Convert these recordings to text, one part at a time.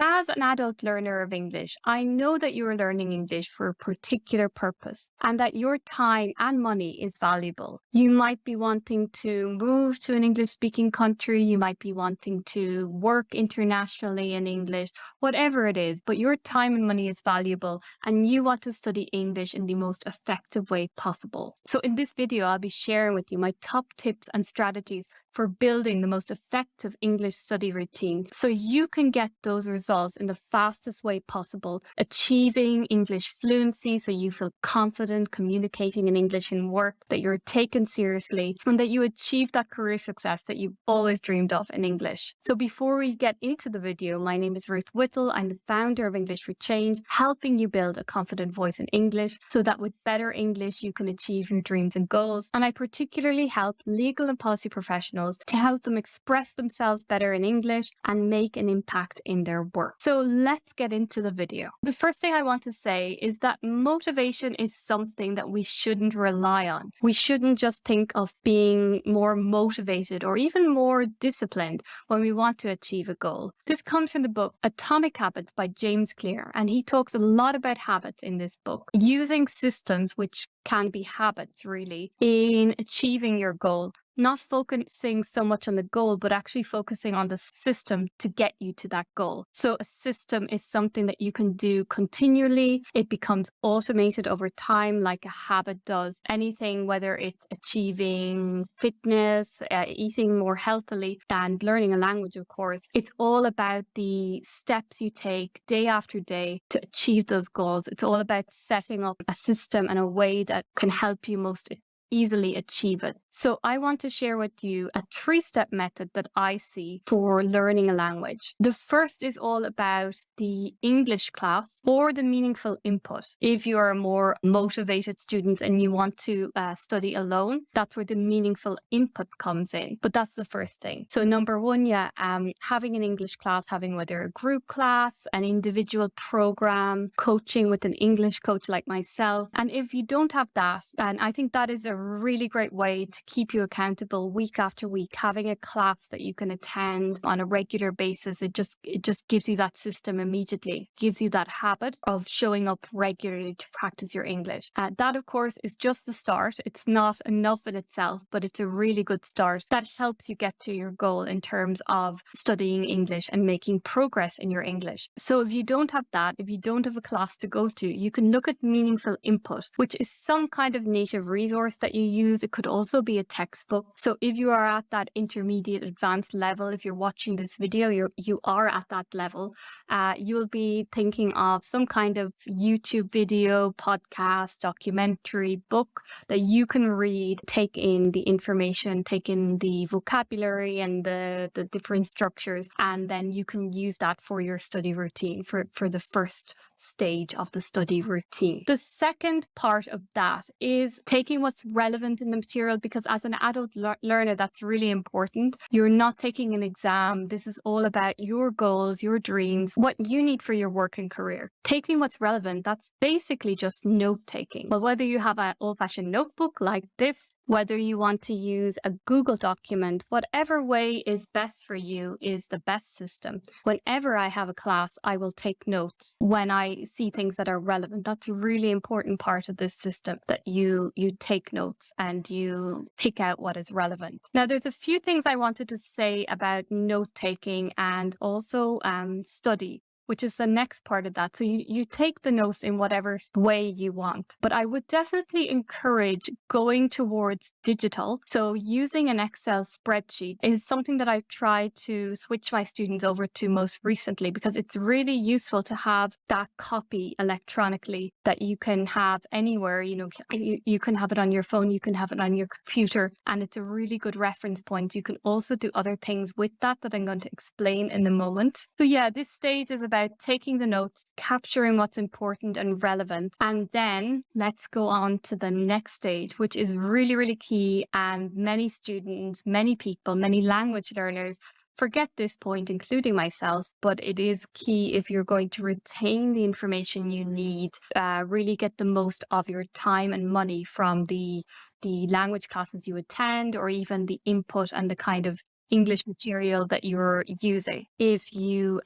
As an adult learner of English, I know that you are learning English for a particular purpose and that your time and money is valuable. You might be wanting to move to an English-speaking country, you might be wanting to work internationally in English, whatever it is, but your time and money is valuable and you want to study English in the most effective way possible. So in this video, I'll be sharing with you my top tips and strategies for building the most effective English study routine so you can get those results in the fastest way possible, achieving English fluency so you feel confident communicating in English in work, that you're taken seriously, and that you achieve that career success that you've always dreamed of in English. So before we get into the video, my name is Ruth Whittle. I'm the founder of English for Change, helping you build a confident voice in English so that with better English you can achieve your dreams and goals. And I particularly help legal and policy professionals to help them express themselves better in English and make an impact in their work. So let's get into the video. The first thing I want to say is that motivation is something that we shouldn't rely on. We shouldn't just think of being more motivated or even more disciplined when we want to achieve a goal. This comes from the book Atomic Habits by James Clear, and he talks a lot about habits in this book, using systems which can be habits really in achieving your goal. Not focusing so much on the goal, but actually focusing on the system to get you to that goal. So a system is something that you can do continually. It becomes automated over time like a habit does. Anything, whether it's achieving fitness, eating more healthily, and learning a language, of course, it's all about the steps you take day after day to achieve those goals. It's all about setting up a system and a way that can help you most easily achieve it. So I want to share with you a 3-step method that I see for learning a language. The first is all about the English class or the meaningful input. If you are a more motivated student and you want to study alone, that's where the meaningful input comes in. But that's the first thing. So number one, having an English class, having whether a group class, an individual program, coaching with an English coach like myself. And if you don't have that, and I think that is a really great way to keep you accountable week after week, having a class that you can attend on a regular basis. It just gives you that system immediately, gives you that habit of showing up regularly to practice your English. That, of course, is just the start. It's not enough in itself, but it's a really good start that helps you get to your goal in terms of studying English and making progress in your English. So if you don't have that, if you don't have a class to go to, you can look at meaningful input, which is some kind of native resource that you use. It could also be a textbook. So if you are at that intermediate advanced level, if you're watching this video, you are at that level, you'll be thinking of some kind of YouTube video, podcast, documentary, book that you can read, take in the information, take in the vocabulary and the different structures, and then you can use that for your study routine for the first stage of the study routine. The second part of that is taking what's relevant in the material, because as an adult learner, that's really important. You're not taking an exam. This is all about your goals, your dreams, what you need for your work and career. Taking what's relevant, that's basically just note-taking. But whether you have an old-fashioned notebook like this, whether you want to use a Google document, whatever way is best for you is the best system. Whenever I have a class, I will take notes when I see things that are relevant. That's a really important part of this system, that you take notes and you pick out what is relevant. Now, there's a few things I wanted to say about note-taking and also study, which is the next part of that. So you take the notes in whatever way you want. But I would definitely encourage going towards digital. So using an Excel spreadsheet is something that I've tried to switch my students over to most recently, because it's really useful to have that copy electronically that you can have anywhere. You can have it on your phone, you can have it on your computer, and it's a really good reference point. You can also do other things with that I'm going to explain in a moment. So this stage is about taking the notes, capturing what's important and relevant, and then let's go on to the next stage, which is really, really key. And many students, many people, many language learners forget this point, including myself, but it is key if you're going to retain the information you need, really get the most of your time and money from the language classes you attend, or even the input and the kind of English material that you're using if you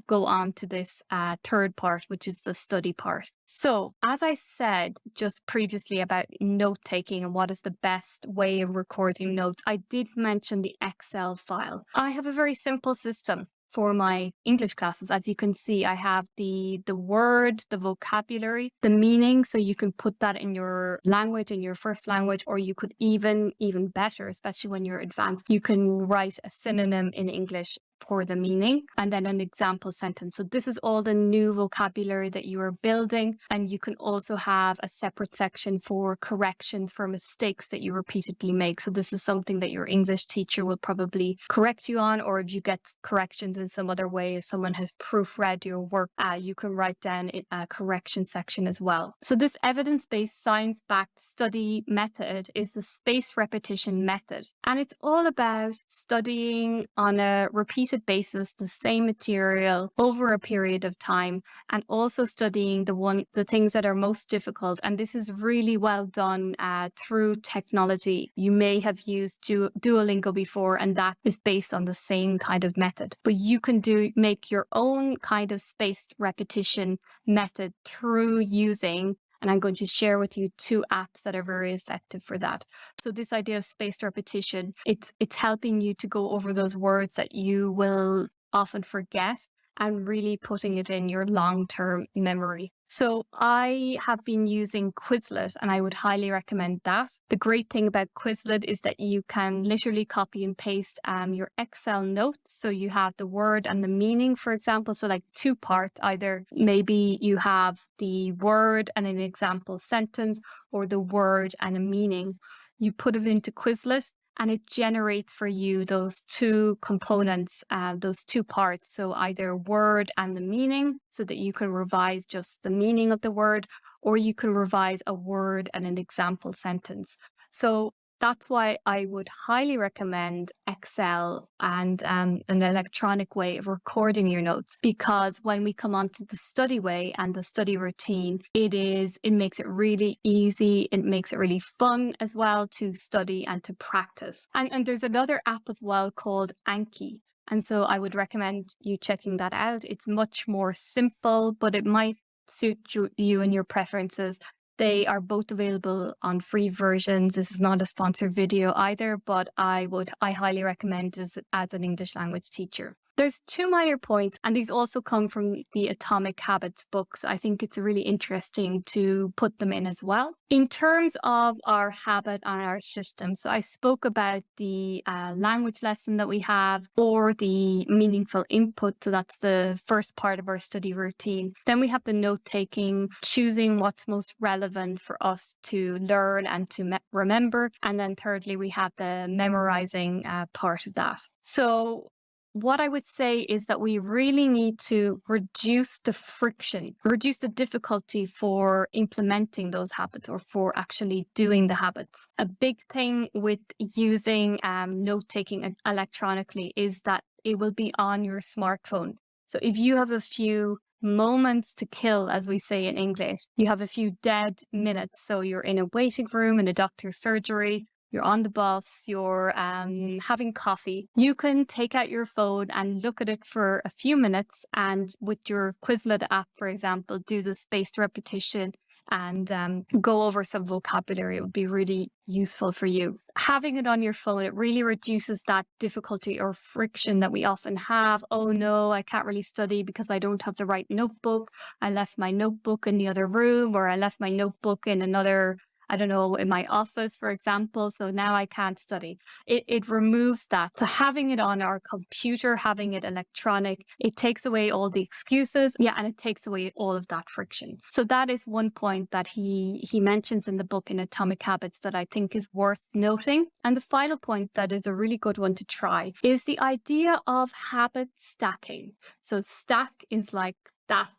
go on to this third part, which is the study part. So as I said just previously about note taking and what is the best way of recording notes, I did mention the Excel file. I have a very simple system for my English classes. As you can see, I have the word, the vocabulary, the meaning, so you can put that in your language, in your first language, or you could even better, especially when you're advanced, you can write a synonym in English for the meaning, and then an example sentence. So this is all the new vocabulary that you are building, and you can also have a separate section for corrections for mistakes that you repeatedly make. So this is something that your English teacher will probably correct you on, or if you get corrections in some other way, if someone has proofread your work, you can write down a correction section as well. So this evidence-based, science-backed study method is the spaced repetition method, and it's all about studying on a repeated basis the same material over a period of time, and also studying the things that are most difficult. And this is really well done through technology. You may have used Duolingo before, and that is based on the same kind of method, but you can make your own kind of spaced repetition method through using, and I'm going to share with you 2 apps that are very effective for that. So this idea of spaced repetition, it's helping you to go over those words that you will often forget and really putting it in your long-term memory. So I have been using Quizlet, and I would highly recommend that. The great thing about Quizlet is that you can literally copy and paste your Excel notes. So you have the word and the meaning, for example. So like 2 parts, either maybe you have the word and an example sentence, or the word and a meaning. You put it into Quizlet, and it generates for you those 2 components, those 2 parts. So either word and the meaning, so that you can revise just the meaning of the word, or you can revise a word and an example sentence. So that's why I would highly recommend Excel and an electronic way of recording your notes, because when we come on to the study way and the study routine, it makes it really easy. It makes it really fun as well to study and to practice. And there's another app as well called Anki. And so I would recommend you checking that out. It's much more simple, but it might suit you and your preferences. They are both available on free versions. This is not a sponsored video either, but I highly recommend it as an English language teacher. There's 2 minor points, and these also come from the Atomic Habits books. I think it's really interesting to put them in as well. In terms of our habit and our system, so I spoke about the language lesson that we have, or the meaningful input. So that's the first part of our study routine. Then we have the note-taking, choosing what's most relevant for us to learn and to remember. And then thirdly, we have the memorizing part of that. So what I would say is that we really need to reduce the friction, reduce the difficulty for implementing those habits, or for actually doing the habits. A big thing with using note-taking electronically is that it will be on your smartphone. So if you have a few moments to kill, as we say in English, you have a few dead minutes. So you're in a waiting room in a doctor's surgery, you're on the bus, you're having coffee, you can take out your phone and look at it for a few minutes, and with your Quizlet app, for example, do the spaced repetition and go over some vocabulary. It would be really useful for you. Having it on your phone, it really reduces that difficulty or friction that we often have. Oh no, I can't really study because I don't have the right notebook. I left my notebook in the other room, or I left my notebook in another, I don't know, in my office, for example, so now I can't study. It removes that. So having it on our computer, having it electronic, it takes away all the excuses. Yeah, and it takes away all of that friction. So that is one point that he mentions in the book in Atomic Habits that I think is worth noting. And the final point that is a really good one to try is the idea of habit stacking. So stack is like that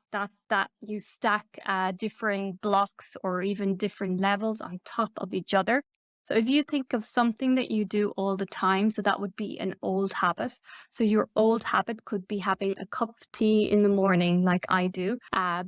you stack different blocks or even different levels on top of each other. So if you think of something that you do all the time, so that would be an old habit. So your old habit could be having a cup of tea in the morning, like I do,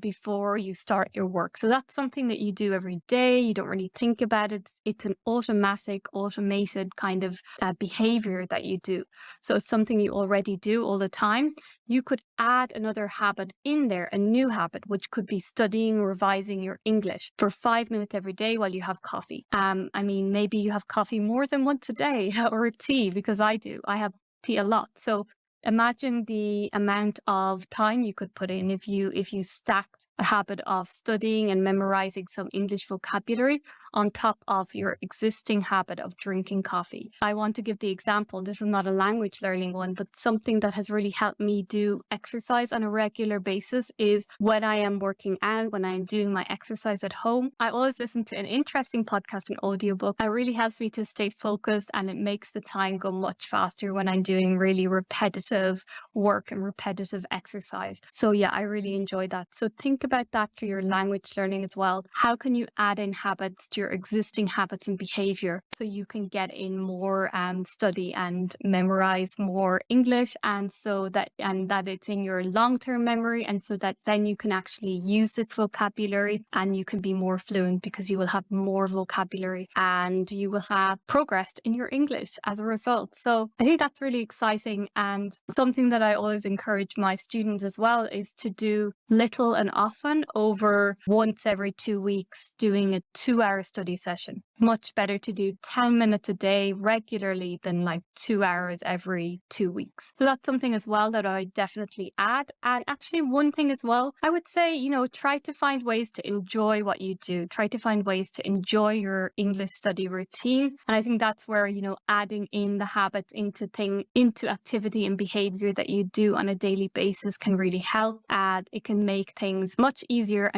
before you start your work. So that's something that you do every day. You don't really think about it. It's an automated kind of behavior that you do. So it's something you already do all the time. You could add another habit in there, a new habit, which could be studying, revising your English for 5 minutes every day while you have coffee. I mean, maybe you have coffee more than once a day or tea, because I do. I have tea a lot. So imagine the amount of time you could put in if you stacked a habit of studying and memorizing some English vocabulary on top of your existing habit of drinking coffee. I want to give the example. This is not a language learning one, but something that has really helped me do exercise on a regular basis is when I am working out, when I'm doing my exercise at home, I always listen to an interesting podcast, an audiobook. It really helps me to stay focused, and it makes the time go much faster when I'm doing really repetitive work and repetitive exercise. So yeah, I really enjoy that. So think about that for your language learning as well. How can you add in habits to your existing habits and behavior so you can get in more study and memorize more English, and that it's in your long-term memory, and so that then you can actually use its vocabulary and you can be more fluent because you will have more vocabulary and you will have progressed in your English as a result. So I think that's really exciting, and something that I always encourage my students as well is to do little and often over once every 2 weeks, doing a 2-hour study session. Much better to do 10 minutes a day regularly than like 2 hours every 2 weeks. So that's something as well that I definitely add. And actually one thing as well, I would say, try to find ways to enjoy what you do. Try to find ways to enjoy your English study routine. And I think that's where, adding in the habits into activity and behavior that you do on a daily basis can really help. It can make things much easier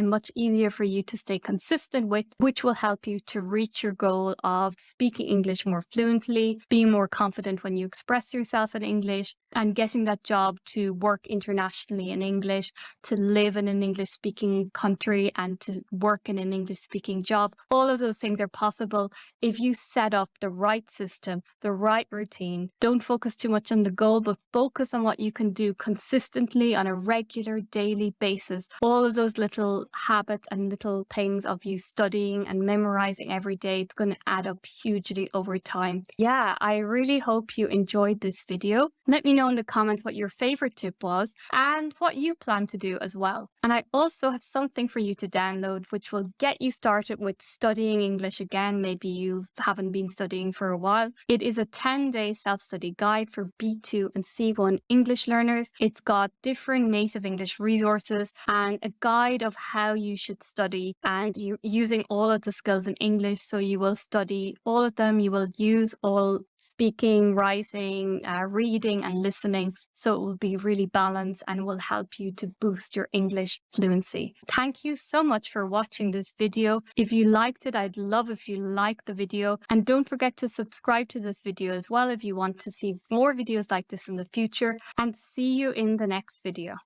for you to stay consistent with, which will help you to reach your goal of speaking English more fluently, being more confident when you express yourself in English, and getting that job to work internationally in English, to live in an English speaking country and to work in an English speaking job. All of those things are possible if you set up the right system, the right routine. Don't focus too much on the goal, but focus on what you can do consistently on a regular daily basis. All of those little habits and little things of you studying and memorizing every day, it's going to add up hugely over time. Yeah, I really hope you enjoyed this video. Let me know in the comments what your favorite tip was and what you plan to do as well. And I also have something for you to download which will get you started with studying English again. Maybe you haven't been studying for a while. It is a 10-day self-study guide for B2 and C1 English learners. It's got different native English resources and a guide of how you should study, and you're using all of the skills in English. So you will study all of them. You will use all speaking, writing, reading and listening. So it will be really balanced and will help you to boost your English fluency. Thank you so much for watching this video. If you liked it, I'd love if you liked the video, and don't forget to subscribe to this video as well if you want to see more videos like this in the future, and see you in the next video.